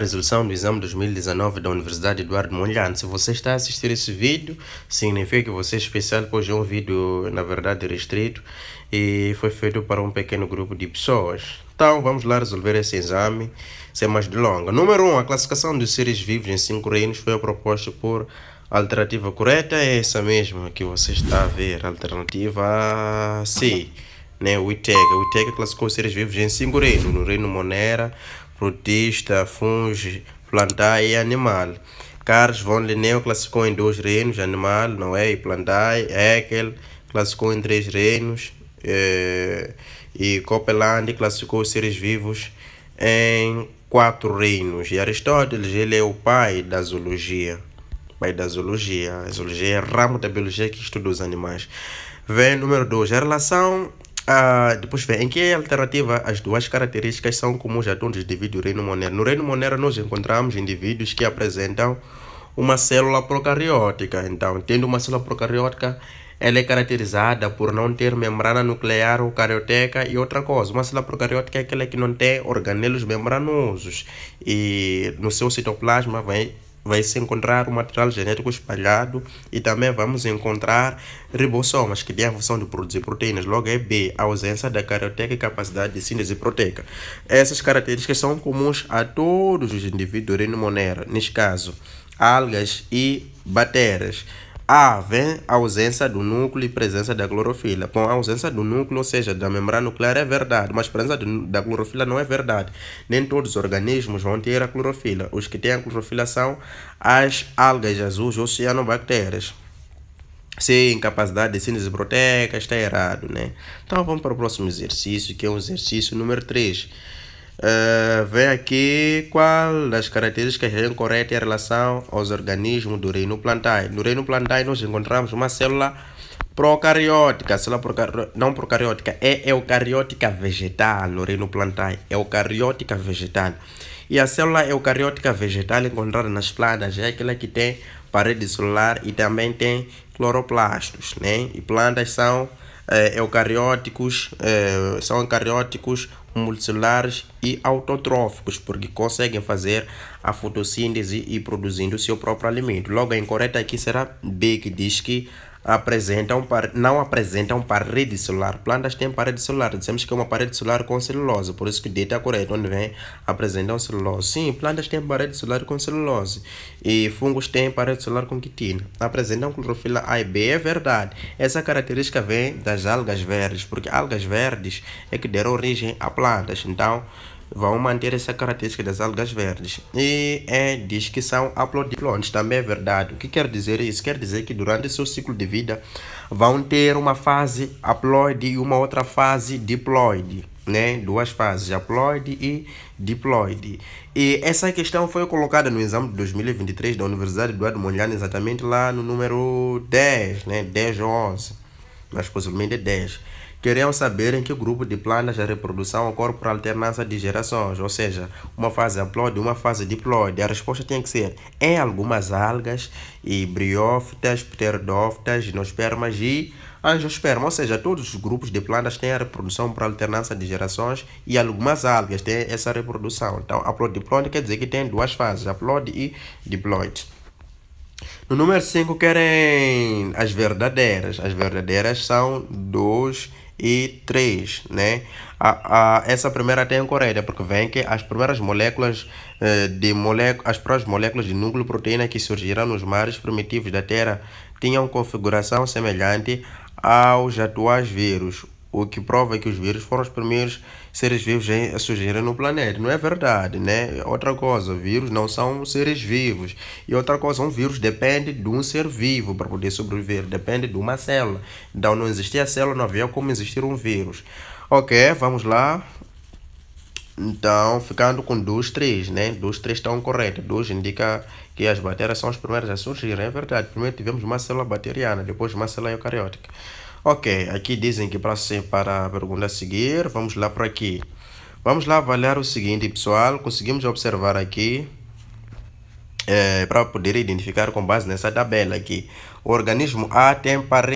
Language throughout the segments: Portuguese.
resolução do exame 2019 da Universidade Eduardo Mondlane. Se você está a assistir esse vídeo, significa que você é especial, pois é um vídeo, na verdade, restrito e foi feito para um pequeno grupo de pessoas. Então, vamos lá resolver esse exame, sem mais delongas. Número 1, a classificação dos seres vivos em 5 reinos foi proposta por alternativa correta, é essa mesma que você está a ver, alternativa C. O Witega classificou os seres vivos em 5 reinos, no reino Monera, protista, fungo, plantar e animal. Carlos von Linneu classificou em 2 reinos, animal, Noé e plantar. Haeckel classificou em 3 reinos, e Copeland classificou os seres vivos em 4 reinos. E Aristóteles, ele é o pai da zoologia. A zoologia é ramo da biologia que estuda os animais. Vem número 2, a relação. Depois vem em que alternativa as duas características são comuns a todos os indivíduos do reino Monera. No reino Monera nós encontramos indivíduos que apresentam uma célula procariótica. Então, tendo uma célula procariótica, ela é caracterizada por não ter membrana nuclear ou carioteca. E outra coisa, uma célula procariótica é aquela que não tem organelos membranosos e no seu citoplasma vai se encontrar um material genético espalhado, e também vamos encontrar ribossomas, que têm a função de produzir proteínas. Logo é B, a ausência da carioteca e capacidade de síntese proteica. Essas características são comuns a todos os indivíduos do reino Monera, neste caso, algas e bactérias. A, vem a ausência do núcleo e presença da clorofila. Bom, a ausência do núcleo, ou seja, da membrana nuclear, é verdade, mas a presença da clorofila não é verdade. Nem todos os organismos vão ter a clorofila. Os que têm a clorofila são as algas azuis ou cianobactérias. Se incapacidade de síntese proteica, está errado, né? Então vamos para o próximo exercício, que é o exercício número 3. Vem aqui qual das características é incorreta em relação aos organismos do reino plantae. No reino plantae nós encontramos uma célula procariótica, não procariótica, é eucariótica vegetal. No reino plantae, eucariótica vegetal. E a célula eucariótica vegetal encontrada nas plantas é aquela que tem parede celular e também tem cloroplastos, né? E plantas são eucarióticos, multicelulares e autotróficos, porque conseguem fazer a fotossíntese e produzindo o seu próprio alimento. Logo, a incorreta aqui será B, que diz que não apresentam parede celular. Plantas têm parede celular, dizemos que é uma parede celular com celulose, por isso que D está correto, onde vem apresentam celulose. Sim, plantas têm parede celular com celulose e fungos têm parede celular com quitina. Apresentam clorofila A e B, é verdade. Essa característica vem das algas verdes, porque algas verdes é que deram origem a plantas, então vão manter essa característica das algas verdes. E diz que são haplodiploides, também é verdade. O que quer dizer isso? Quer dizer que durante seu ciclo de vida vão ter uma fase haploide e uma outra fase diploide, né? 2 fases, haploide e diploide. E essa questão foi colocada no exame de 2023 da Universidade Eduardo Mondlane, exatamente lá no número 10, né? 10 ou 11, mas possivelmente 10. Queriam saber em que grupo de plantas a reprodução ocorre por alternância de gerações, ou seja, uma fase haploide e uma fase diploide. A resposta tem que ser em algumas algas, e briófitas, pteridófitas, gimnospermas e angiospermas, ou seja, todos os grupos de plantas têm a reprodução por alternância de gerações e algumas algas têm essa reprodução. Então, haplodiploide quer dizer que tem 2 fases, haploide e diploide. No número 5 querem as verdadeiras. As verdadeiras são 2 e 3, né? Essa primeira tem incorreta, porque vem que as primeiras moléculas de núcleo proteína que surgiram nos mares primitivos da Terra tinham configuração semelhante aos atuais vírus, o que prova que os vírus foram os primeiros seres vivos a surgirem no planeta. Não é verdade, né? Outra coisa, vírus não são seres vivos. E outra coisa, um vírus depende de um ser vivo para poder sobreviver, depende de uma célula. Então, não existia célula, não havia como existir um vírus. Ok, vamos lá. Então, ficando com 2, 3, né? 2, 3 estão corretas. 2 indica que as bactérias são as primeiras a surgir. É verdade. Primeiro tivemos uma célula bacteriana, depois uma célula eucariótica. Ok, aqui dizem que para a pergunta a seguir, vamos lá por aqui. Vamos lá avaliar o seguinte, pessoal. Conseguimos observar aqui, para poder identificar com base nessa tabela aqui. O organismo A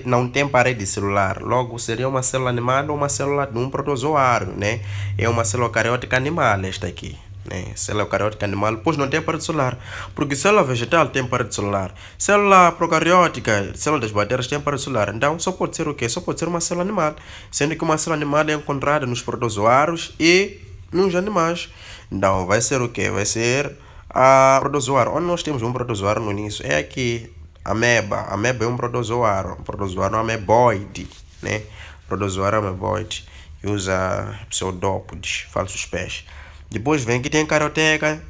não tem parede celular, logo seria uma célula animal ou uma célula de um protozoário, né? É uma célula cariótica animal esta aqui. né? Célula eucariótica animal, pois não tem parede celular. Porque célula vegetal tem parede celular. Célula procariótica, célula das bactérias tem parede celular. Então só pode ser o quê? Só pode ser uma célula animal. Sendo que uma célula animal é encontrada nos protozoários e nos animais. Então vai ser o quê? Vai ser a protozoário. Onde nós temos um protozoário no início é aqui. Ameba. Ameba é um protozoário. Um protozoário ameboide, né? Protozoário ameboide. E usa pseudópodes, falsos pés. Depois vem que tem carioteca,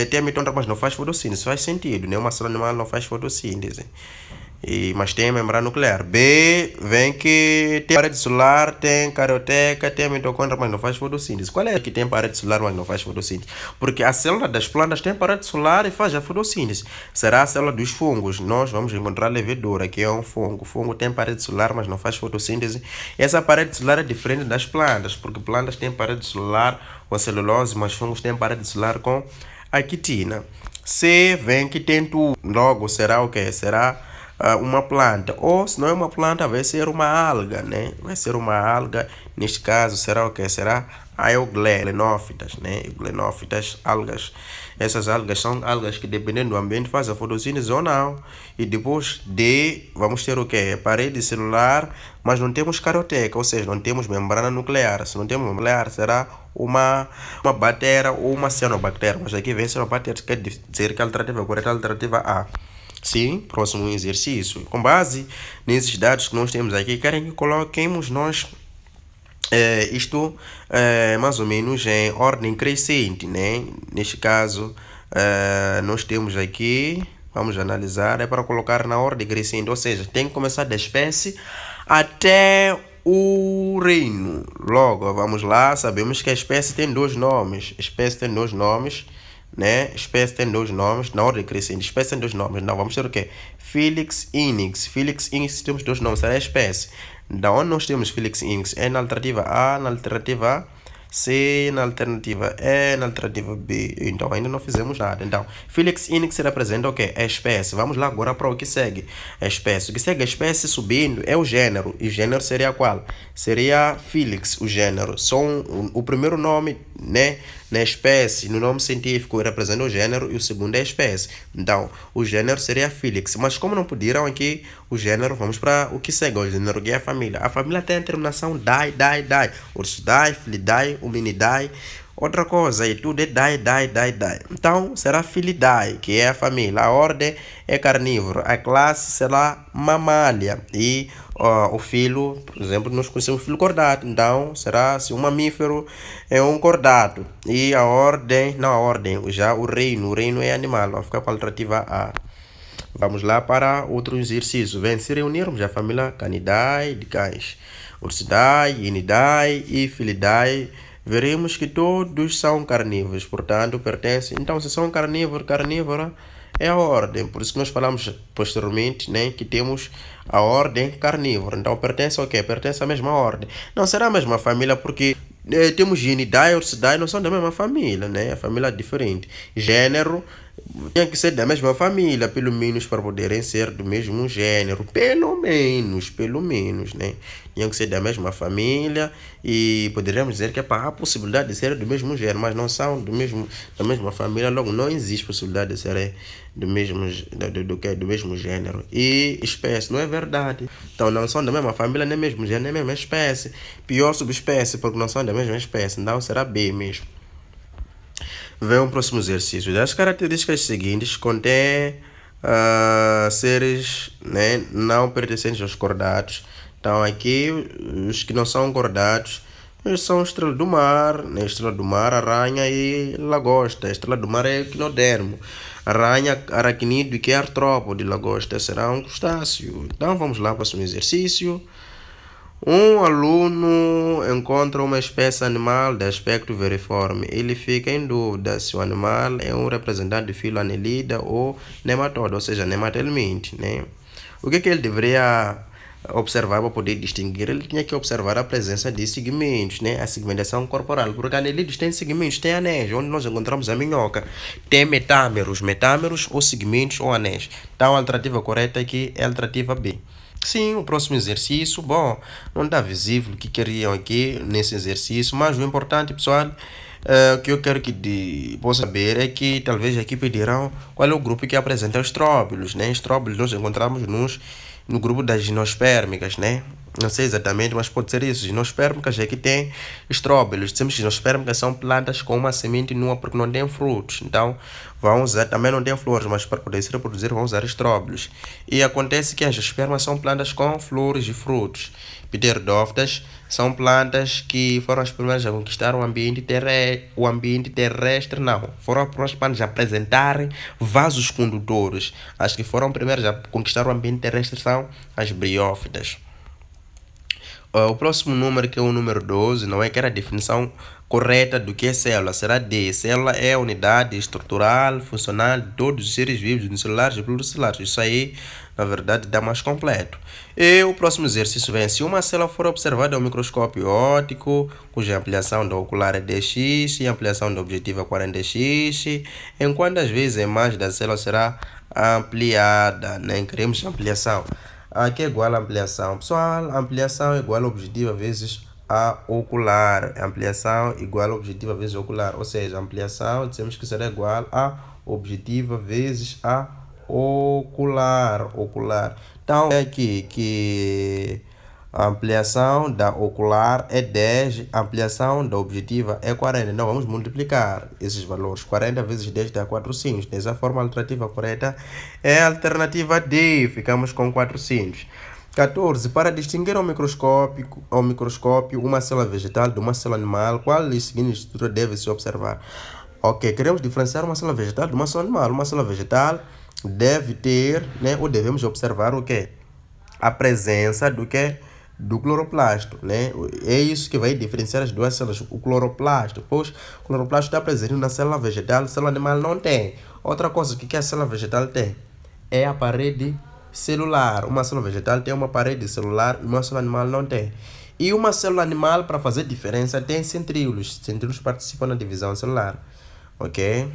tem a mitocôndria, mas não faz fotossíntese. Faz sentido, né? Uma célula animal não faz fotossíntese. Mas tem a membrana nuclear. B, vem que tem parede celular, tem carioteca, tem a mitocôndria, mas não faz fotossíntese. Qual é que tem parede celular, mas não faz fotossíntese? Porque a célula das plantas tem parede celular e faz a fotossíntese. Será a célula dos fungos. Nós vamos encontrar a levedura, que é um fungo. O fungo tem parede celular, mas não faz fotossíntese. Essa parede celular é diferente das plantas, porque plantas têm parede celular com celulose, mas fungos têm parede celular com a quitina. C, vem que tem tudo. Logo, será o quê? Será uma planta, ou se não é uma planta, vai ser uma alga, né? Vai ser uma alga, neste caso será o que? Será a euglenófitas, né? Euglenófitas, algas. Essas algas são algas que, dependendo do ambiente, fazem a fotossíntese ou não. E depois D, vamos ter o que? Parede celular, mas não temos carioteca, ou seja, não temos membrana nuclear. Se não temos nuclear, será uma bactéria ou uma cianobactéria. Mas aqui vem cianobactéria, quer dizer que a alternativa correta é a alternativa A. Sim, próximo exercício. Com base nesses dados que nós temos aqui, querem que coloquemos nós isto mais ou menos em ordem crescente, né? Neste caso, nós temos aqui, vamos analisar, é para colocar na ordem crescente, ou seja, tem que começar da espécie até o reino. Logo, vamos lá, sabemos que a espécie tem dois nomes. Espécie tem dois nomes, né? Espécie tem dois nomes, na ordem crescente. Espécie tem dois nomes. Não, vamos ter o quê? Felix Inix. Felix Inix temos dois nomes, será a espécie. Da onde nós temos Felix Inix? É na alternativa A, na alternativa C, na alternativa E, na alternativa B. Então ainda não fizemos nada. Então, Felix Inix representa o quê? A espécie. Vamos lá agora para o que segue. A espécie. O que segue a espécie subindo é o gênero. E o gênero seria qual? Seria Felix, o gênero. O primeiro nome, né? Na espécie, no nome científico, representa o gênero e o segundo é a espécie. Então, o gênero seria Felix. Mas como não pediram aqui o gênero, vamos para o que segue. O gênero que é a família. A família tem a terminação dai. Ursidae, Felidae, Hominidae. Outra coisa, e tudo é dai. Então, será Felidae, que é a família. A ordem é carnívoro. A classe será mamália. E o filo, por exemplo, nós conhecemos o filo cordato. Então, será se um mamífero é um cordato. E a ordem, não a ordem, já o reino é animal. Vai ficar com a alternativa A. Vamos lá para outro exercício. Vem se reunirmos a família Canidae de cães. Ursidae, Inidae e Felidae. Veremos que todos são carnívoros, portanto, pertencem. Então, se são carnívora é a ordem. Por isso que nós falamos posteriormente, né, que temos a ordem carnívora. Então, pertence ao quê? Pertence à mesma ordem. Não será a mesma família, porque temos Inidae e Ursidae, não são da mesma família, né? A família é diferente. Gênero tinha que ser da mesma família, pelo menos para poderem ser do mesmo gênero. Pelo menos, né? Tinham que ser da mesma família e poderíamos dizer que há a possibilidade de ser do mesmo gênero, mas não são da mesma família, logo não existe possibilidade de serem do mesmo gênero. E espécie, não é verdade. Então não são da mesma família, nem mesmo gênero, nem mesma espécie. Pior subespécie, porque não são da mesma espécie, então será B mesmo. Vem o próximo exercício. Das características seguintes, contém seres, né, não pertencentes aos cordatos. Então aqui, os que não são cordatos, eles são estrela do mar, né? Estrela do mar, aranha e lagosta. Estrela do mar é equinodermo. Aranha, aracnídeo, que é artrópode. Lagosta será um crustáceo. Então vamos lá para o próximo exercício. Um aluno encontra uma espécie animal de aspecto veriforme. Ele fica em dúvida se o animal é um representante de filo anelida ou nematóide, ou seja, nematelmintes, né? O que ele deveria observar para poder distinguir? Ele tinha que observar a presença de segmentos, né? A segmentação corporal, porque anelídeos tem segmentos, tem anéis, onde nós encontramos a minhoca. Tem metâmeros ou segmentos ou anéis. Então a alternativa correta aqui é a alternativa B. Sim, o próximo exercício, bom, não está visível o que queriam aqui nesse exercício, mas o importante, pessoal, o que eu quero que possa saber é que talvez aqui pedirão qual é o grupo que apresenta os tróbilos, né? Os tróbilos nós encontramos no grupo das gimnospermicas, né? Não sei exatamente, mas pode ser isso. Gimnospermicas é que tem estróbilos. Dizemos que gimnospermicas são plantas com uma semente nua porque não tem frutos. Então, vão usar, também não tem flores, mas para poder se reproduzir vão usar estróbilos. E acontece que as espermas são plantas com flores e frutos. Pteridófitas são plantas que foram as primeiras a conquistar o ambiente terrestre, não. Foram as primeiras plantas a apresentarem vasos condutores. As que foram primeiras a conquistar o ambiente terrestre são as briófitas. O próximo número, que é o número 12, não é que era a definição correta do que é célula. Será D. Célula é a unidade estrutural, funcional de todos os seres vivos, unicelulares e pluricelulares. Isso aí, na verdade, dá mais completo. E o próximo exercício vem: se uma célula for observada ao microscópio óptico, cuja ampliação da ocular é dx e a ampliação da objetiva é 40x, em quantas vezes a imagem da célula será ampliada? Nem queremos ampliação. Aqui é igual a ampliação. Pessoal, ampliação é igual a objetiva vezes a ocular. Ampliação igual a objetiva vezes ocular. Ou seja, ampliação dizemos que será igual a objetiva vezes a ocular. Então, é aqui que a ampliação da ocular é 10, a ampliação da objetiva é 40. Então, vamos multiplicar esses valores. 40 vezes 10 dá 400. Dessa forma, a alternativa correta é a alternativa D. Ficamos com 400. 14. Para distinguir ao microscópio uma célula vegetal de uma célula animal, qual das seguintes estruturas deve-se observar? Ok, queremos diferenciar uma célula vegetal de uma célula animal. Uma célula vegetal deve ter, né, ou devemos observar o quê? A presença do quê? Do cloroplasto, né? É isso que vai diferenciar as duas células, o cloroplasto. Pois o cloroplasto está presente na célula vegetal, a célula animal não tem. Outra coisa que a célula vegetal tem é a parede celular. Uma célula vegetal tem uma parede celular e uma célula animal não tem. E uma célula animal, para fazer diferença, tem centríolos. Centríolos participam na divisão celular. Ok?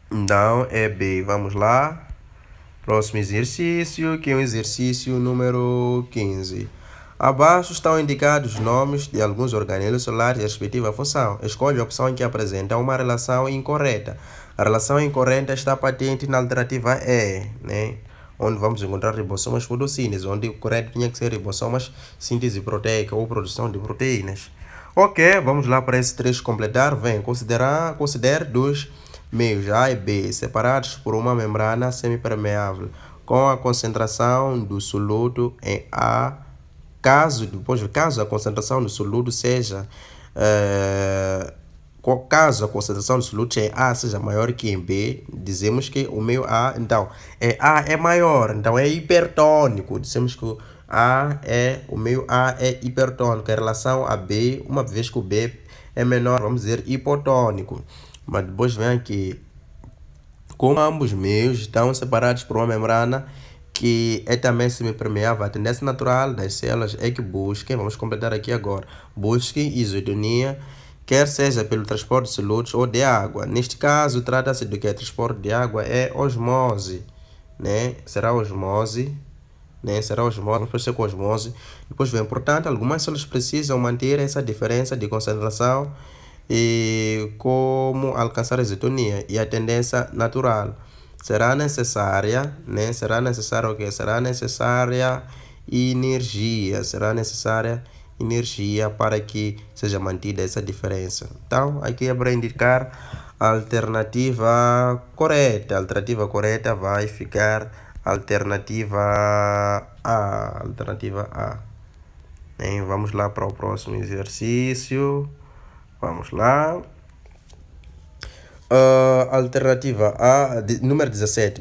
Então é B. Vamos lá. Próximo exercício, que é o exercício número 15. Abaixo estão indicados os nomes de alguns organelos celulares e a respectiva função. Escolhe a opção que apresenta uma relação incorreta. A relação incorreta está patente na alternativa E, né? Onde vamos encontrar ribossomas fotossíntese, onde o correto tinha que ser ribossomas síntese proteica ou produção de proteínas. Ok, vamos lá para esse trecho completar. Vem, considere dois meios A e B, separados por uma membrana semipermeável, com a concentração do soluto em A. Caso a concentração do soluto seja caso a concentração do soluto em A seja maior que em B, dizemos que o meio A, então, A é maior, então é hipertônico. Dizemos que o meio A é hipertônico em relação a B, uma vez que o B é menor, vamos dizer hipotônico. Mas depois vem aqui, como ambos meios estão separados por uma membrana que é também semipermeável, a tendência natural das células é que busquem, vamos completar aqui agora, busquem isotonia, quer seja pelo transporte de solutos ou de água. Neste caso, trata-se do que? Transporte de água é osmose, né? Será osmose, vamos proceder com osmose. Depois vem, portanto, algumas células precisam manter essa diferença de concentração e como alcançar a isotonia e a tendência natural. Será necessária, né? Será necessária o quê? Será necessária energia para que seja mantida essa diferença. Então, aqui é para indicar a alternativa correta. A alternativa correta vai ficar alternativa A. Vamos lá para o próximo exercício. Vamos lá. Alternativa A, número 17.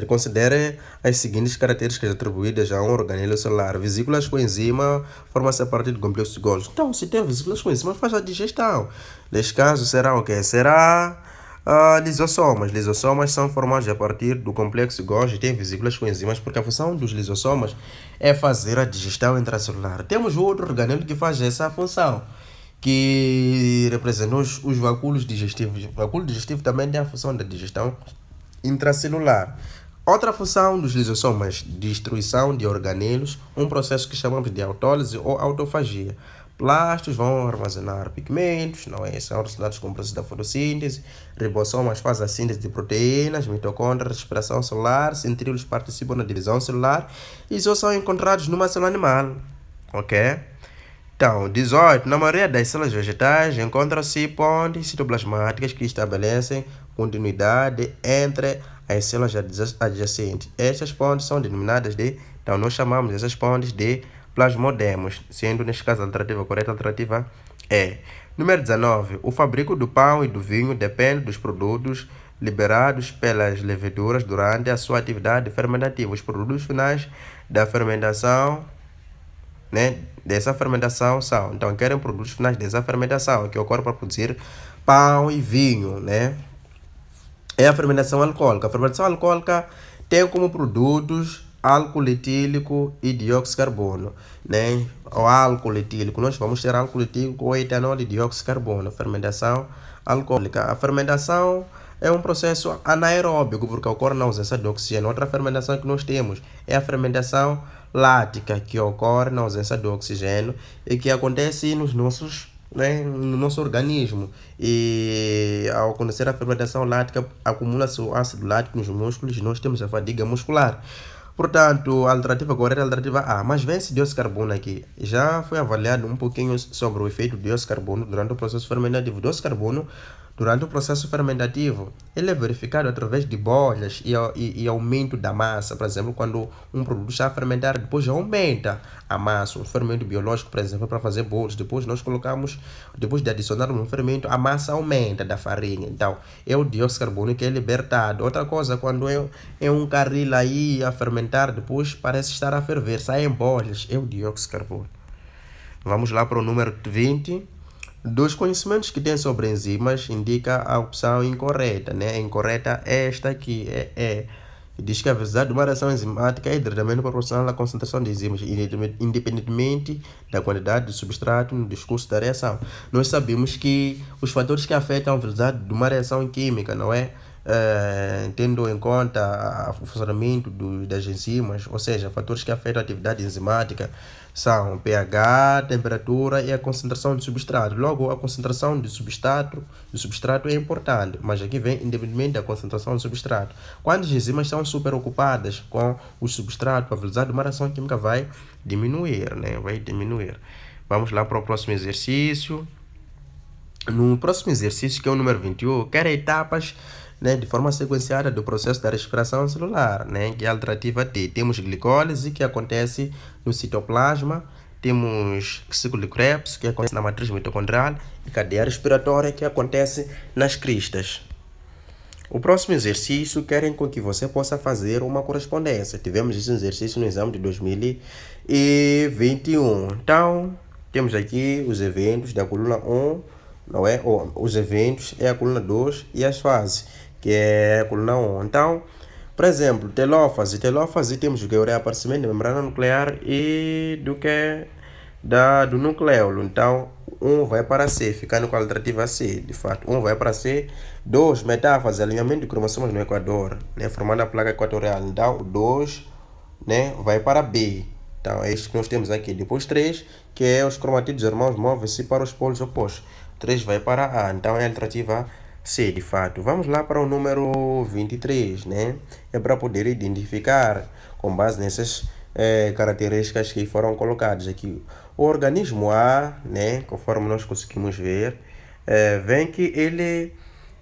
Considere as seguintes características atribuídas a um organelo celular. Vesículas com enzima formam-se a partir do complexo de Golgi. Então, se tem vesículas com enzima, faz a digestão. Neste caso, será o quê? Será lisossomas. Lisossomas são formados a partir do complexo de Golgi. Tem vesículas com enzimas, porque a função dos lisossomas é fazer a digestão intracelular. Temos outro organelo que faz essa função, que representam os vacúolos digestivos. O vacúolo digestivo também tem a função da digestão intracelular. Outra função dos lisosomas, destruição de organelos, um processo que chamamos de autólise ou autofagia. Plastos vão armazenar pigmentos, não é? São relacionados com o processo da fotossíntese. Ribossomas fazem a síntese de proteínas, mitocôndrias, respiração celular, centríolos participam na divisão celular e só são encontrados numa célula animal, ok? Então, 18. Na maioria das células vegetais encontram-se pontes citoplasmáticas que estabelecem continuidade entre as células adjacentes. Estas pontes são denominadas de, então nós chamamos essas pontes de plasmodemos, sendo neste caso a alternativa correta a alternativa E. Número 19. O fabrico do pão e do vinho depende dos produtos liberados pelas leveduras durante a sua atividade fermentativa. Os produtos finais da fermentação, né, dessa fermentação são, então, querem produtos finais dessa fermentação que ocorre para produzir pão e vinho, né? É a fermentação alcoólica. A fermentação alcoólica tem como produtos álcool etílico e dióxido de carbono, né? O álcool etílico, nós vamos ter álcool etílico ou etanol e dióxido de carbono. Fermentação alcoólica. A fermentação é um processo anaeróbico porque ocorre na ausência de oxigênio. Outra fermentação que nós temos é a fermentação lática, que ocorre na ausência de oxigênio e que acontece nos nossos, né, no nosso organismo. E ao acontecer a fermentação lática, acumula-se o ácido lático nos músculos e nós temos a fadiga muscular. Portanto, a alternativa correta é a alternativa A. Mas vence dióxido de carbono aqui. Já foi avaliado um pouquinho sobre o efeito do dióxido de carbono durante o processo fermentativo. O dióxido de carbono, durante o processo fermentativo, ele é verificado através de bolhas e aumento da massa. Por exemplo, quando um produto está a fermentar, depois aumenta a massa. Um fermento biológico, por exemplo, para fazer bolos. Depois nós colocamos, depois de adicionar um fermento, a massa aumenta da farinha. Então, é o dióxido de carbono que é libertado. Outra coisa, quando é um carril aí a fermentar, depois parece estar a ferver, saem bolhas, é o dióxido de carbono. Vamos lá para o número 20. Dos conhecimentos que tem sobre enzimas, indica a opção incorreta, né? A incorreta é esta aqui, diz que a velocidade de uma reação enzimática é diretamente proporcional à concentração de enzimas, independentemente da quantidade de substrato no discurso da reação. Nós sabemos que os fatores que afetam a velocidade de uma reação química, não é? Tendo em conta o funcionamento das enzimas, ou seja, fatores que afetam a atividade enzimática, são pH, temperatura e a concentração de substrato. Logo, a concentração de substrato é importante, mas aqui vem independentemente da concentração do substrato. Quando as enzimas são super ocupadas com o substrato, a velocidade de uma reação química vai diminuir, né? Vai diminuir. Vamos lá para o próximo exercício. No próximo exercício, que é o número 21, quer etapas, né, de forma sequenciada do processo da respiração celular, né, que é a alternativa D. Temos glicólise, que acontece no citoplasma, temos ciclo de Krebs, que acontece na matriz mitocondrial, e cadeia respiratória, que acontece nas cristas. O próximo exercício querem com que você possa fazer uma correspondência. Tivemos esse exercício no exame de 2021. Então, temos aqui os eventos da coluna 1, não é? Os eventos é a coluna 2 e as fases, que é a coluna 1. Então, por exemplo, telófase temos o que é o reaparecimento da membrana nuclear e do nucleolo. Então, 1 vai para C, ficando com a alternativa C, de fato. 1 vai para C. 2, metáfase, alinhamento de cromossomos no Equador, né, formando a placa equatorial. Então, o 2, né, vai para B. Então, é isso que nós temos aqui. Depois 3, que é os cromatídeos irmãos movem-se para os polos opostos. 3 vai para A, então é a alternativa C, de fato. Vamos lá para o número 23, né? É para poder identificar, com base nessas características que foram colocadas aqui. O organismo A, né, conforme nós conseguimos ver, vem que ele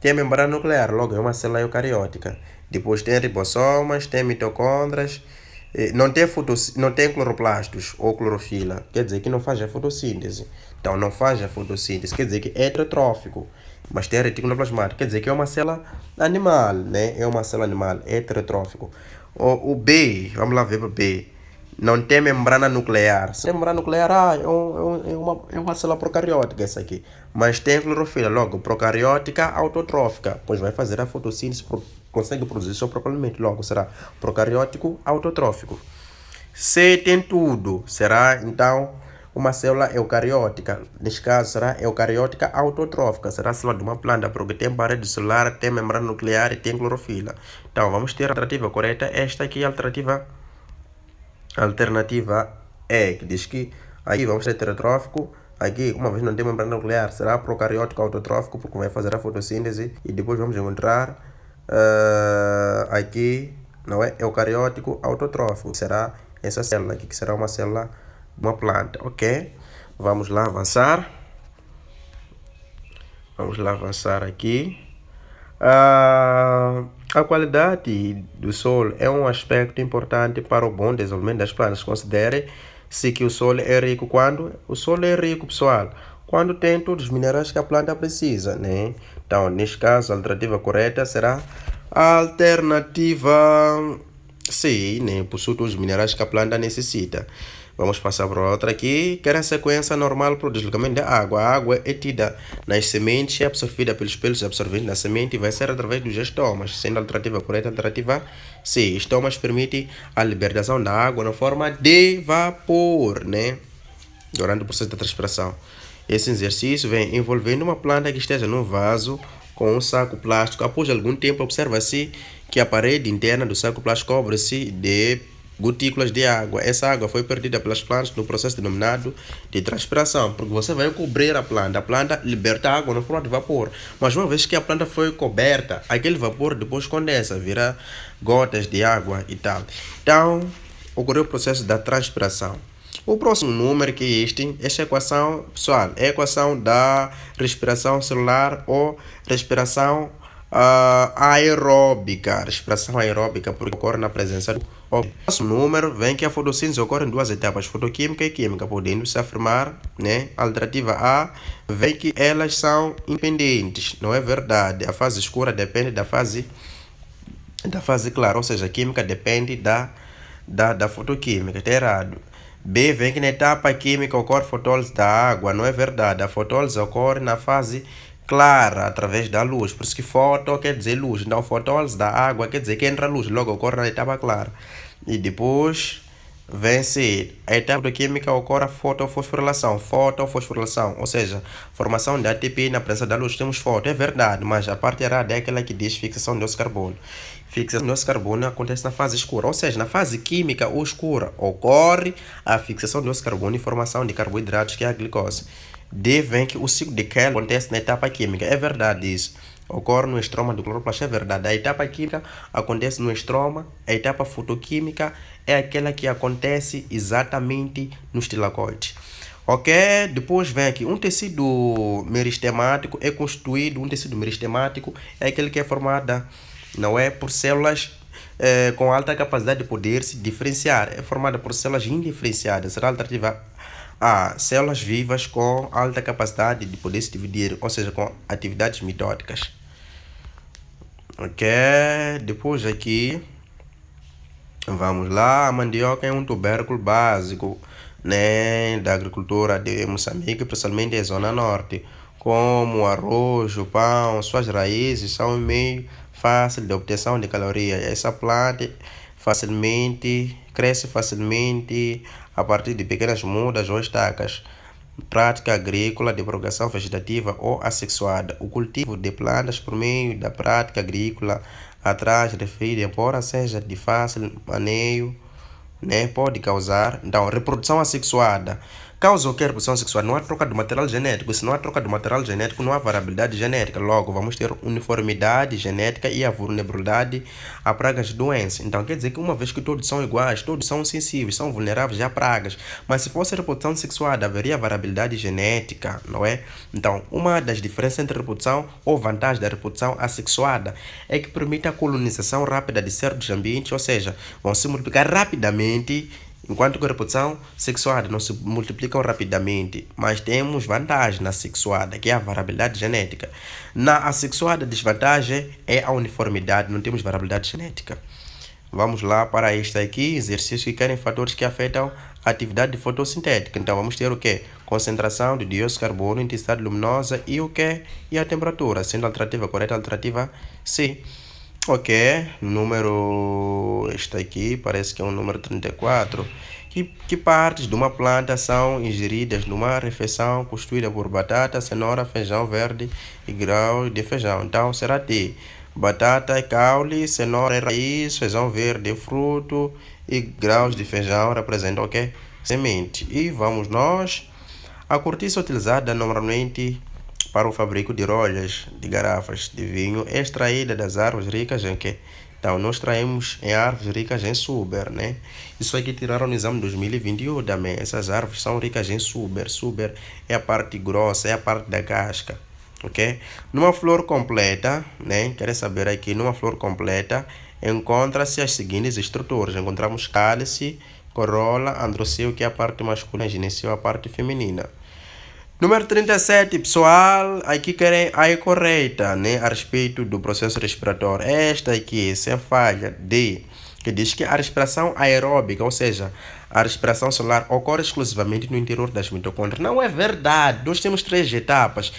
tem a membrana nuclear, logo é uma célula eucariótica. Depois tem ribossomas, tem mitocôndrias, não tem cloroplastos ou clorofila, quer dizer que não faz a fotossíntese. Então não faz a fotossíntese, quer dizer que é heterotrófico, mas tem a retícula plasmática, quer dizer que é uma célula animal, né? É uma célula animal, é heterotrófico. O B, vamos lá ver para B, não tem membrana nuclear. Se tem membrana nuclear, é uma célula procariótica essa aqui, mas tem clorofila, logo procariótica autotrófica, pois vai fazer a fotossíntese, consegue produzir seu próprio alimento, logo será procariótico autotrófico. C tem tudo, será então uma célula eucariótica. Neste caso, será eucariótica autotrófica. Será a célula de uma planta, porque tem parede celular, tem membrana nuclear e tem clorofila. Então, vamos ter a alternativa correta. Esta aqui é a alternativa E, que diz que aqui vamos ter heterotrófico. Aqui, uma vez não tem membrana nuclear, será procariótico autotrófico, porque vai fazer a fotossíntese. E depois vamos encontrar aqui, não é? Eucariótico autotrófico. Será essa célula aqui, que será uma célula de uma planta, ok? Vamos lá avançar. Vamos lá avançar aqui. A qualidade do solo é um aspecto importante para o bom desenvolvimento das plantas. Considere-se que o solo é rico quando? O solo é rico, pessoal, quando tem todos os minerais que a planta precisa, né? Então, neste caso, a alternativa correta será a alternativa C, né? Possui todos os minerais que a planta necessita. Vamos passar para outra aqui, que era a sequência normal para o deslocamento da água. A água é tida nas sementes, é absorvida pelos pelos absorventes da semente e vai ser através dos estomas, sendo a alternativa correta a alternativa C. Estomas permite a libertação da água na forma de vapor, né? Durante o processo da transpiração. Esse exercício vem envolvendo uma planta que esteja num vaso com um saco plástico. Após algum tempo, observa-se que a parede interna do saco plástico cobre-se de gotículas de água. Essa água foi perdida pelas plantas no processo denominado de transpiração, porque você vai cobrir a planta liberta a água na forma de vapor, mas uma vez que a planta foi coberta, aquele vapor depois condensa, vira gotas de água e tal. Então, ocorreu o processo da transpiração. O próximo número que é esta equação, pessoal, é a equação da respiração celular ou respiração aeróbica. Respiração aeróbica, porque ocorre na presença do o próximo número vem que a fotossíntese ocorre em duas etapas, fotoquímica e química, podendo-se afirmar, né? A alternativa A vem que elas são independentes. Não é verdade. A fase escura depende da fase clara, ou seja, a química depende da fotoquímica. Está errado. B vem que na etapa química ocorre fotólise da água. Não é verdade. A fotólise ocorre na fase clara, através da luz. Por isso que foto quer dizer luz. Então, fotólise da água quer dizer que entra luz. Logo, ocorre na etapa clara. E depois vence a etapa química, ocorre a fotofosforilação. Fotofosforilação, ou seja, formação de ATP na presença da luz. Temos foto, é verdade, mas a parte errada é aquela que diz fixação de dióxido de carbono. Fixação de dióxido de carbono acontece na fase escura, ou seja, na fase química ou escura ocorre a fixação de dióxido de carbono e formação de carboidratos, que é a glicose. D vem que o ciclo de Krebs acontece na etapa química, é verdade isso. Ocorre no estroma do cloroplasto, é verdade. A etapa química acontece no estroma, a etapa fotoquímica é aquela que acontece exatamente nos tilacoides. Ok? Depois vem aqui um tecido meristemático é constituído, um tecido meristemático é aquele que é formado, não é, por células com alta capacidade de poder se diferenciar, é formada por células indiferenciadas. Será a alternativa A, células vivas com alta capacidade de poder se dividir, ou seja, com atividades mitóticas. Ok, depois aqui, vamos lá, a mandioca é um tubérculo básico, né, da agricultura de Moçambique, principalmente na zona norte, como o arroz, o pão. Suas raízes são um meio fácil de obtenção de calorias. Essa planta cresce facilmente a partir de pequenas mudas ou estacas. Prática agrícola de propagação vegetativa ou assexuada. O cultivo de plantas por meio da prática agrícola atrás referida, embora seja de fácil maneio, né, pode causar, então, reprodução assexuada. Causa o que reprodução assexuada? Não há troca do material genético. Se não há troca do material genético, não há variabilidade genética. Logo, vamos ter uniformidade genética e a vulnerabilidade a pragas e doenças. Então, quer dizer que uma vez que todos são iguais, todos são sensíveis, são vulneráveis a pragas. Mas se fosse reprodução assexuada, haveria variabilidade genética, não é? Então, uma das diferenças entre reprodução ou vantagem da reprodução assexuada é que permite a colonização rápida de certos ambientes, ou seja, vão se multiplicar rapidamente, enquanto que a reprodução sexuada não se multiplicam rapidamente, mas temos vantagem na sexuada, que é a variabilidade genética. Na assexuada, a desvantagem é a uniformidade, não temos variabilidade genética. Vamos lá para este aqui, exercícios que querem fatores que afetam a atividade fotossintética. Então vamos ter o que? Concentração de dióxido de carbono, intensidade luminosa e o que? E a temperatura, sendo a alternativa correta a alternativa C. Ok, número, este aqui parece que é o número 34, Que partes de uma planta são ingeridas numa refeição constituída por batata, cenoura, feijão verde e grãos de feijão? Então será T. Batata é caule, cenoura é raiz, feijão verde é fruto e grãos de feijão representam o quê? Semente. E vamos nós. A cortiça utilizada normalmente para o fabrico de rolhas de garrafas de vinho é extraída das árvores ricas em quê? Então, nós traímos em árvores ricas em suber, né? Isso aqui tiraram no exame de 2021 também. Essas árvores são ricas em suber. Suber é a parte grossa, é a parte da casca, ok? Numa flor completa, né? Querem saber aqui, numa flor completa, encontra-se as seguintes estruturas. Encontramos cálice, corola, androceu, que é a parte masculina, gineceu, a parte feminina. Número 37, pessoal, aqui querem a correta, né, a respeito do processo respiratório. Esta aqui, sem falha, D, que diz que a respiração aeróbica, ou seja, a respiração celular, ocorre exclusivamente no interior das mitocôndrias. Não é verdade. Nós temos 3 etapas: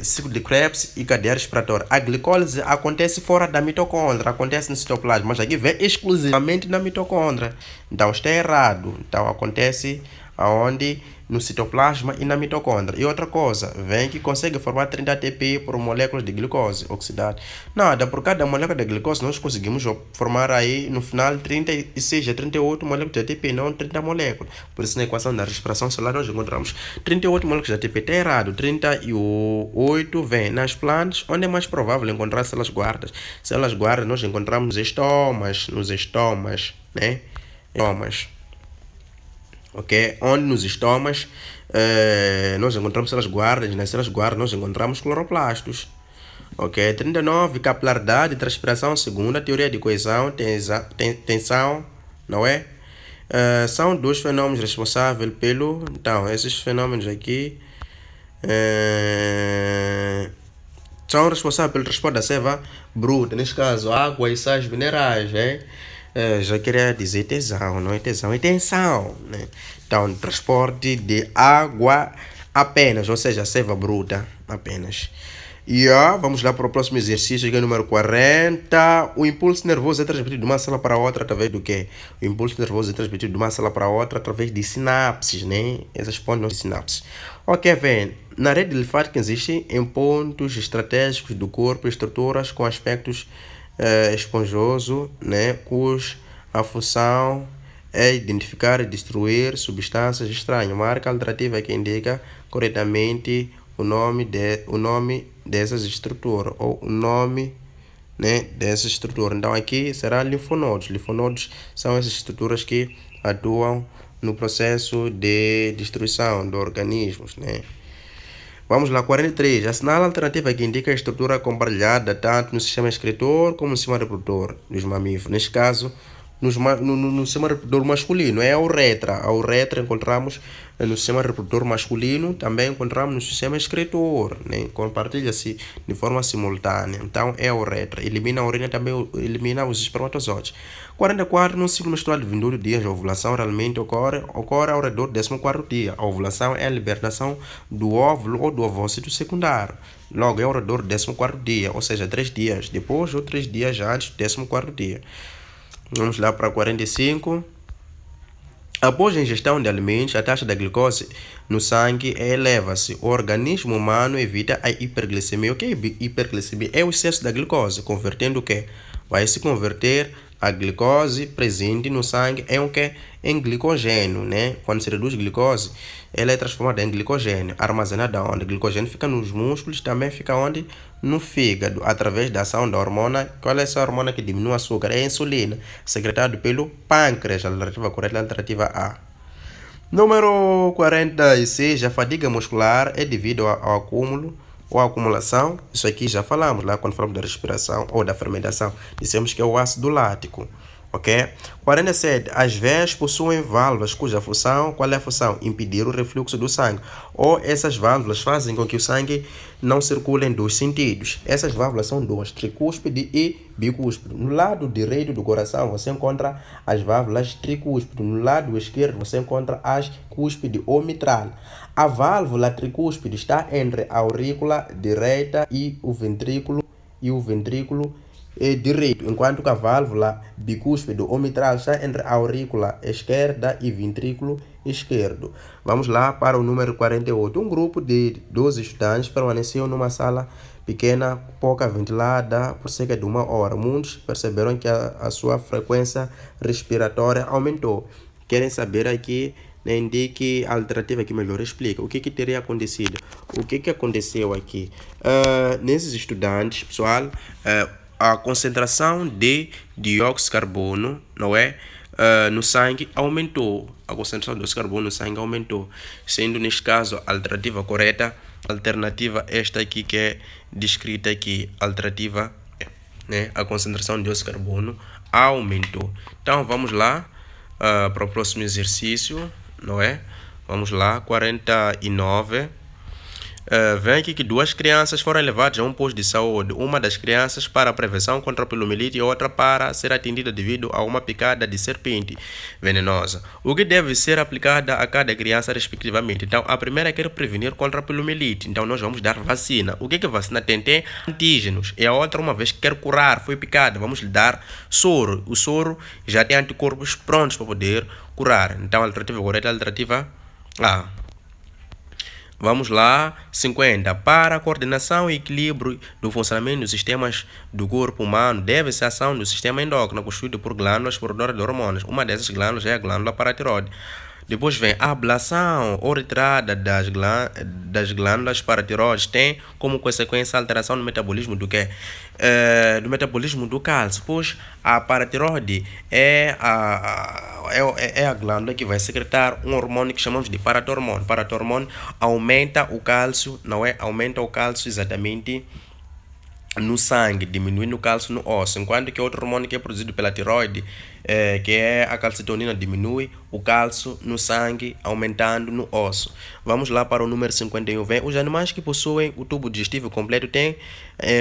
ciclo de Krebs e cadeia respiratória. A glicólise acontece fora da mitocôndria, acontece no citoplasma, mas aqui vem exclusivamente na mitocôndria. Então está errado. Então acontece aonde? No citoplasma e na mitocôndria. E outra coisa, vem que consegue formar 30 ATP por moléculas de glicose oxidada. Nada, por cada molécula de glicose nós conseguimos formar aí no final 36 a 38 moléculas de ATP, não 30 moléculas. Por isso na equação da respiração celular nós encontramos 38 moléculas de ATP. Está errado, 38 vem nas plantas, onde é mais provável encontrar células guardas. Células guardas nós encontramos nos estomas, né? Estomas. Ok? Onde nos estomas nós encontramos células guardas, nas células guardas nós encontramos cloroplastos. Ok? 39, capilaridade, transpiração, segunda, teoria de coesão, tensão, não é? São 2 fenômenos responsáveis pelo... Então, esses fenômenos aqui são responsáveis pelo transporte da seiva bruta, neste caso, água e sais minerais, né? Já queria dizer tesão, não é tesão, é tensão, né? Então, transporte de água apenas, ou seja, seiva bruta apenas. E vamos lá para o próximo exercício, que é o número 40. O impulso nervoso é transmitido de uma célula para outra através do quê? O impulso nervoso é transmitido de uma célula para outra através de sinapses, né? Essas pontes de sinapses. Ok, vem. Na rede linfática existem em pontos estratégicos do corpo estruturas com aspectos esponjoso, né, cuja a função é identificar e destruir substâncias estranhas. Marca alternativa que indica corretamente o nome dessas estruturas ou o nome, né, dessa estrutura. Então aqui será linfonodos. Linfonodos são essas estruturas que atuam no processo de destruição de organismos, né? Vamos lá, 43. Assinala a alternativa que indica a estrutura compartilhada tanto no sistema excretor como no sistema reprodutor dos mamíferos. Neste caso, no sistema reprodutor masculino, é a uretra. A uretra encontramos no sistema reprodutor masculino, também encontramos no sistema excretor, né? Compartilha-se de forma simultânea. Então, é a uretra. Elimina a urina, também elimina os espermatozoides. 44. No ciclo menstrual de 28 dias, a ovulação realmente ocorre ao redor do 14º dia. A ovulação é a libertação do óvulo ou do ovócito secundário. Logo, é ao redor do 14º dia, ou seja, 3 dias depois ou 3 dias antes do 14º dia. Vamos lá para 45. Após a ingestão de alimentos, a taxa da glicose no sangue eleva-se. O organismo humano evita a hiperglicemia. O que é hiperglicemia? É o excesso da glicose, convertendo o que? Vai se converter a glicose presente no sangue em o que? Em glicogênio, né? Quando se reduz glicose, ela é transformada em glicogênio, armazenada onde? Glicogênio fica nos músculos, também fica onde? No fígado, através da ação da hormona. Qual é essa hormona que diminui o açúcar? É a insulina, secretado pelo pâncreas. A alternativa correta é a alternativa A. Número 46. A fadiga muscular é devido ao acúmulo ou acumulação. Isso aqui já falamos lá quando falamos da respiração ou da fermentação. Dissemos que é o ácido lático. Ok? 47. As veias possuem válvulas cuja função, qual é a função? Impedir o refluxo do sangue. Ou essas válvulas fazem com que o sangue não circule em 2 sentidos. Essas válvulas são 2, tricúspide e bicúspide. No lado direito do coração você encontra as válvulas tricúspide. No lado esquerdo você encontra as cúspide ou mitral. A válvula tricúspide está entre a aurícula direita e o ventrículo direito, enquanto que a válvula bicúspide ou mitral está entre a aurícula esquerda e ventrículo esquerdo. Vamos lá para o número 48. Um grupo de 12 estudantes permaneceu numa sala pequena, pouca ventilada, por cerca de 1 hora. Muitos perceberam que a sua frequência respiratória aumentou. Querem saber aqui, né, indique a alternativa que melhor explica. O que teria acontecido? O que aconteceu aqui? Nesses estudantes, pessoal, a concentração de dióxido de carbono, não é? No sangue aumentou. A concentração de dióxido de carbono no sangue aumentou. Sendo, neste caso, a alternativa correta, alternativa esta aqui que é descrita aqui, alternativa, né? A concentração de dióxido de carbono aumentou. Então, vamos lá para o próximo exercício, não é? Vamos lá, 49. Vem aqui que 2 crianças foram levadas a um posto de saúde. Uma das crianças para a prevenção contra a poliomielite e outra para ser atendida devido a uma picada de serpente venenosa. O que deve ser aplicado a cada criança respectivamente? Então, a primeira quer prevenir contra a poliomielite. Então, nós vamos dar vacina. O que vacina tem? Tem antígenos. E a outra, uma vez que quer curar, foi picada, vamos lhe dar soro. O soro já tem anticorpos prontos para poder curar. Então, a alternativa correta é a alternativa A. Vamos lá, 50. Para a coordenação e equilíbrio do funcionamento dos sistemas do corpo humano, deve-se a ação do sistema endócrino, constituído por glândulas produtoras de hormônios. Uma dessas glândulas é a glândula paratiroide. Depois vem a ablação ou retirada das glândulas paratiroides, tem como consequência a alteração no metabolismo do quê? Do metabolismo do cálcio, pois a paratiroide é a glândula que vai secretar um hormônio que chamamos de paratormônio. Paratormônio aumenta o cálcio, não é? Aumenta o cálcio exatamente no sangue, diminuindo o cálcio no osso, enquanto que outro hormônio que é produzido pela tiroide, que é a calcitonina, diminui o cálcio no sangue, aumentando no osso. Vamos lá para o número 51. Vem, os animais que possuem o tubo digestivo completo têm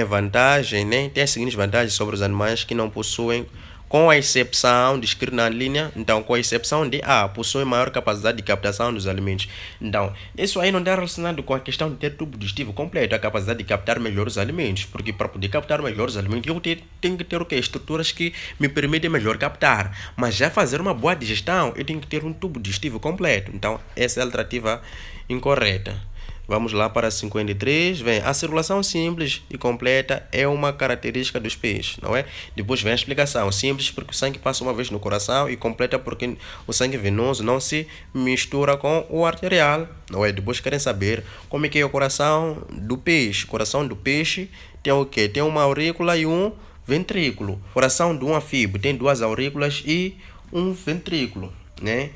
vantagem, né? Tem as seguintes vantagens sobre os animais que não possuem, com a exceção descrita na linha, então, com a exceção de A, possui maior capacidade de captação dos alimentos. Então, isso aí não está relacionado com a questão de ter tubo digestivo completo, a capacidade de captar melhor os alimentos, porque para poder captar melhor os alimentos, eu tenho que ter o quê? Estruturas que me permitem melhor captar, mas já fazer uma boa digestão, eu tenho que ter um tubo digestivo completo. Então, essa é a alternativa incorreta. Vamos lá para 53. Vem, a circulação simples e completa é uma característica dos peixes, não é? Depois vem a explicação. Simples porque o sangue passa uma vez no coração e completa porque o sangue venoso não se mistura com o arterial, não é? Depois querem saber como é que é o coração do peixe. O coração do peixe tem o quê? Tem uma aurícula e um ventrículo. O coração de um anfíbio tem 2 aurículas e um ventrículo, né?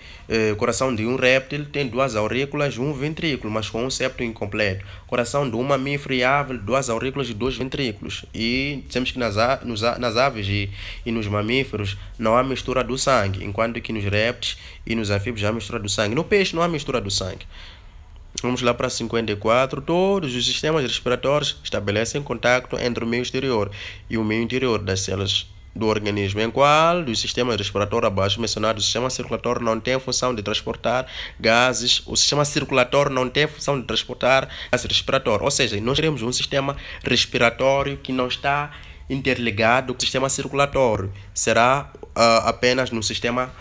O coração de um réptil tem 2 aurículas e um ventrículo, mas com um septo incompleto. O coração de um mamífero e ave, 2 aurículas e 2 ventrículos. E dizemos que nas aves e nos mamíferos não há mistura do sangue, enquanto que nos répteis e nos anfíbios há mistura do sangue. No peixe não há mistura do sangue. Vamos lá para 54. Todos os sistemas respiratórios estabelecem contato entre o meio exterior e o meio interior das células do organismo. Em qual dos sistemas respiratórios abaixo mencionados, o sistema circulatório não tem função de transportar gases, o sistema circulatório não tem função de transportar gases respiratórios. Ou seja, nós teremos um sistema respiratório que não está interligado com o sistema circulatório. Será apenas no sistema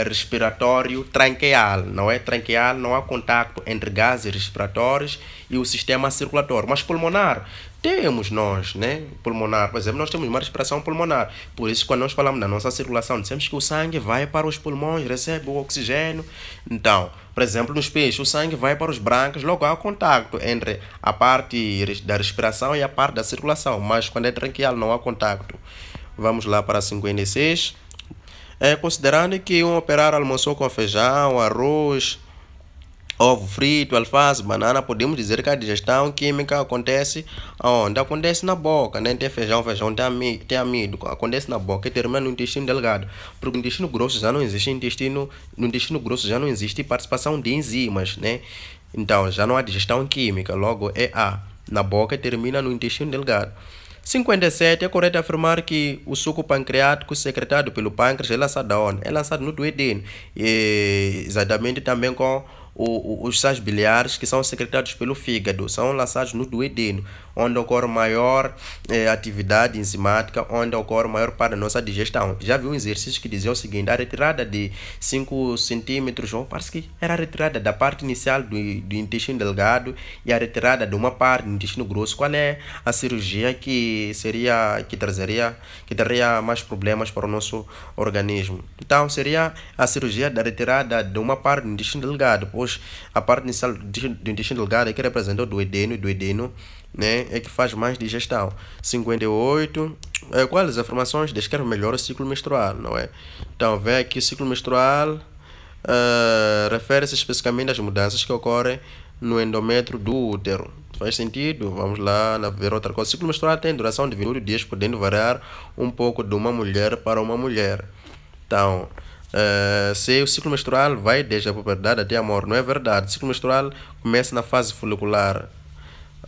respiratório tranqueal, não é? Tranqueal, não há contato entre gases respiratórios e o sistema circulatório. Mas pulmonar, temos nós, né? Pulmonar, por exemplo, nós temos uma respiração pulmonar. Por isso, quando nós falamos da nossa circulação, dizemos que o sangue vai para os pulmões, recebe o oxigênio. Então, por exemplo, nos peixes, o sangue vai para os brânquios, logo há contato entre a parte da respiração e a parte da circulação. Mas quando é tranqueal, não há contato. Vamos lá para 56. Considerando que um operário almoçou com feijão, arroz, ovo frito, alface, banana, podemos dizer que a digestão química acontece onde? Acontece na boca, né? Tem feijão tem amido, acontece na boca e termina no intestino delgado. Porque no intestino grosso já não existe no intestino grosso já não existe participação de enzimas, né? Então já não há digestão química, logo é A. Na boca e termina no intestino delgado. 57. É correto afirmar que o suco pancreático secretado pelo pâncreas é lançado aonde? É lançado no duodeno. E exatamente também com os sais biliares que são secretados pelo fígado, são lançados no duodeno, onde ocorre maior atividade enzimática, onde ocorre maior parte da nossa digestão. Já vi um exercício que dizia o seguinte: a retirada de 5 centímetros, ou parece que era a retirada da parte inicial do intestino delgado e a retirada de uma parte do intestino grosso. Qual é a cirurgia que traria mais problemas para o nosso organismo? Então, seria a cirurgia da retirada de uma parte do intestino delgado, pois a parte inicial do intestino delgado é que representa o duodeno, né, é que faz mais digestão. 58. Quais as informações descrevem melhor o ciclo menstrual, não é? Então, vê aqui o ciclo menstrual refere-se especificamente às mudanças que ocorrem no endométrio do útero. Faz sentido? Vamos lá ver outra coisa. O ciclo menstrual tem duração de 28 dias, podendo variar um pouco de uma mulher para uma mulher. Então, se o ciclo menstrual vai desde a puberdade até a morte, não é verdade. O ciclo menstrual começa na fase folicular.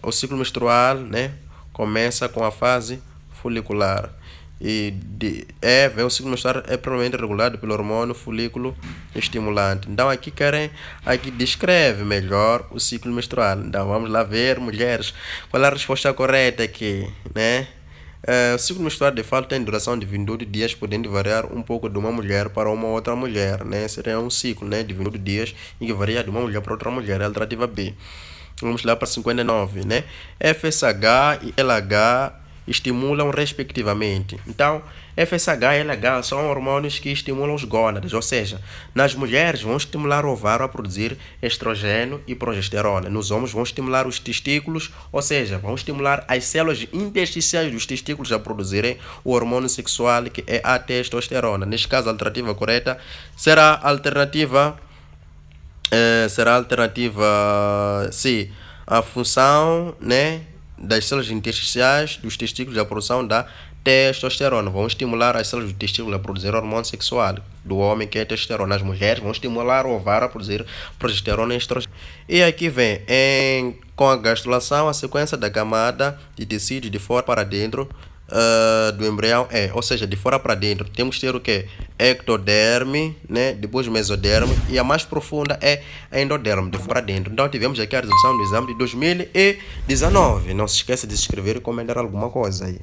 O ciclo menstrual, né, começa com a fase folicular. O ciclo menstrual é provavelmente regulado pelo hormônio folículo estimulante. Então aqui descreve melhor o ciclo menstrual. Então vamos lá ver, mulheres, qual é a resposta correta aqui, né? O ciclo menstrual de fato tem duração de 28 dias, podendo variar um pouco de uma mulher para uma outra mulher, né? Seria um ciclo, né, de 28 dias e que varia de uma mulher para outra mulher, é a alternativa B. Vamos lá para 59, né? FSH e LH estimulam respectivamente. Então, FSH e LH são hormônios que estimulam os gônadas, ou seja, nas mulheres vão estimular o ovário a produzir estrogênio e progesterona. Nos homens vão estimular os testículos, ou seja, vão estimular as células intersticiais dos testículos a produzirem o hormônio sexual, que é a testosterona. Neste caso, a alternativa correta será a alternativa C, a função, né, das células intersticiais dos testículos, a produção da testosterona. Vão estimular as células do testículo a produzir hormônio sexual do homem, que é testosterona. As mulheres vão estimular o ovário a produzir progesterona e estrogênio. E aqui vem, com a gastrulação, a sequência da camada de tecido de fora para dentro do embrião ou seja, de fora para dentro. Temos que ter o que? Ectoderme, né? Depois mesoderme, e a mais profunda é a endoderme, de fora para dentro. Então tivemos aqui a resolução do exame de 2019. Não se esqueça de se inscrever e comentar alguma coisa aí.